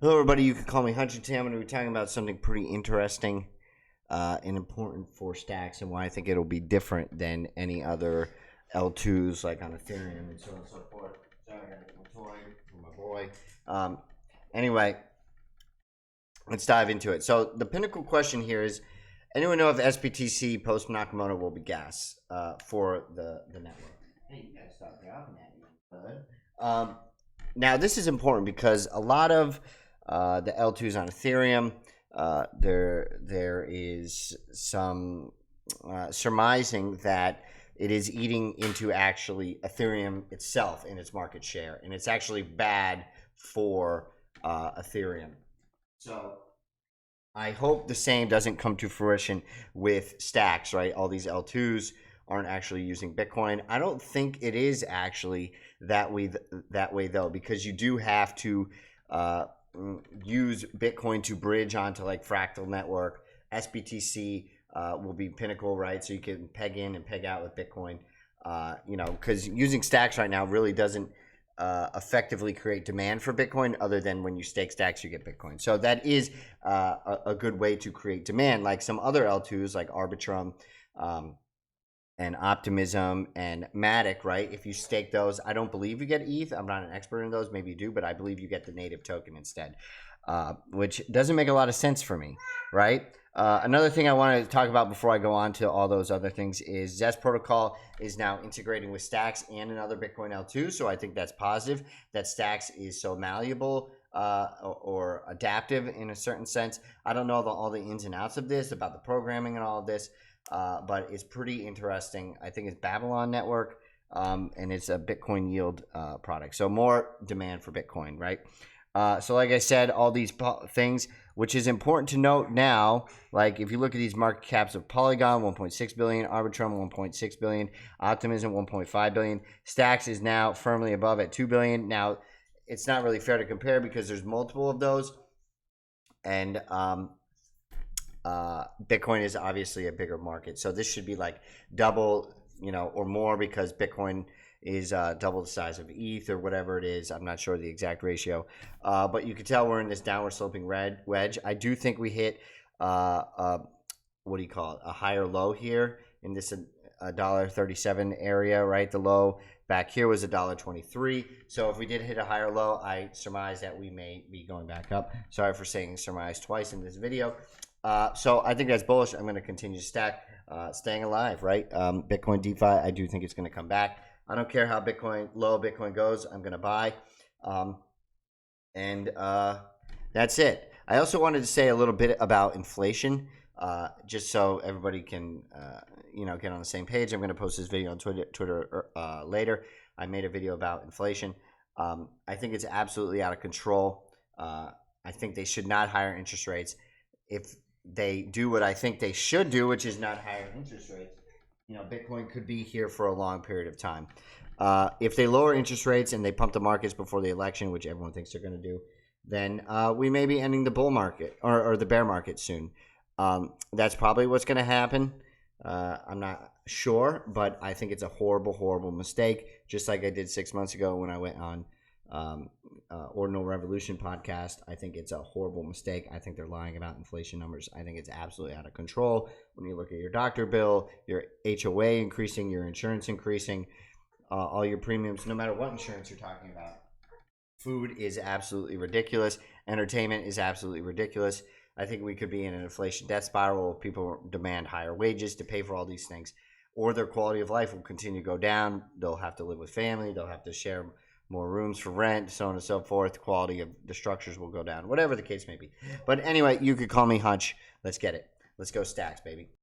Hello, everybody. You can call me Hunch. Today I'm going to be talking about something pretty interesting and important for stacks and why I think it'll be different than any other L2s like on Ethereum and so on and so forth. Sorry, I got to get my toy for my boy. Anyway, let's dive into it. So the pinnacle question here is, anyone know if SBTC post Nakamoto will be gas for the network? Hey, you got to stop dropping that, bud. Now, this is important because a lot of the L2s on Ethereum, there is some surmising that it is eating into actually Ethereum itself in its market share, and it's actually bad for Ethereum. So I hope the same doesn't come to fruition with stacks, right? All these L2s aren't actually using Bitcoin. I don't think it is actually that way though, because you do have to use Bitcoin to bridge onto like Fractal Network. SBTC will be Pinnacle, right? So you can peg in and peg out with Bitcoin, because using stacks right now really doesn't effectively create demand for Bitcoin, other than when you stake stacks, you get Bitcoin. So that is a good way to create demand, like some other L2s like Arbitrum, and Optimism and Matic, right? If you stake those, I don't believe you get ETH. I'm not an expert in those. Maybe you do, but I believe you get the native token instead, which doesn't make a lot of sense for me, right? Another thing I want to talk about before I go on to all those other things is Zest Protocol is now integrating with Stacks and another Bitcoin L2. So I think that's positive that Stacks is so malleable or adaptive in a certain sense. I don't know all the ins and outs of this, about the programming and all of this. But it's pretty interesting. I think it's Babylon Network, and it's a Bitcoin yield product. So more demand for Bitcoin, right? So like I said, all these things, which is important to note now, like if you look at these market caps of Polygon, 1.6 billion, Arbitrum, 1.6 billion, Optimism, 1.5 billion. Stacks is now firmly above at 2 billion. Now, it's not really fair to compare because there's multiple of those, and Bitcoin is obviously a bigger market, so this should be like double, or more, because Bitcoin is double the size of ETH or whatever it is. I'm not sure the exact ratio, but you can tell we're in this downward sloping wedge. I do think we hit what do you call it, a higher low here in this $1.37 area, right? The low back here was $1.23. So if we did hit a higher low, I surmise that we may be going back up. Sorry for saying surmise twice in this video. So I think that's bullish. I'm going to continue to stack, staying alive, right? Bitcoin DeFi, I do think it's going to come back. I don't care how low Bitcoin goes. I'm going to buy. And that's it. I also wanted to say a little bit about inflation, just so everybody can, get on the same page. I'm going to post this video on Twitter later. I made a video about inflation. I think it's absolutely out of control. I think they should not higher interest rates. If they do what I think they should do, which is not higher interest rates, Bitcoin could be here for a long period of time. If they lower interest rates and they pump the markets before the election, which everyone thinks they're going to do, then we may be ending the bull market or the bear market soon. That's probably what's going to happen. I'm not sure, but I think it's a horrible, horrible mistake, just like I did 6 months ago when I went on Ordinal Revolution podcast. I think it's a horrible mistake. I think they're lying about inflation numbers. I think it's absolutely out of control. When you look at your doctor bill, your HOA increasing, your insurance increasing, all your premiums, no matter what insurance you're talking about. Food is absolutely ridiculous. Entertainment is absolutely ridiculous. I think we could be in an inflation death spiral. People demand higher wages to pay for all these things, or their quality of life will continue to go down. They'll have to live with family. They'll have to share more rooms for rent, so on and so forth. Quality of the structures will go down, whatever the case may be. But anyway, you could call me Hunch. Let's get it. Let's go stacks, baby.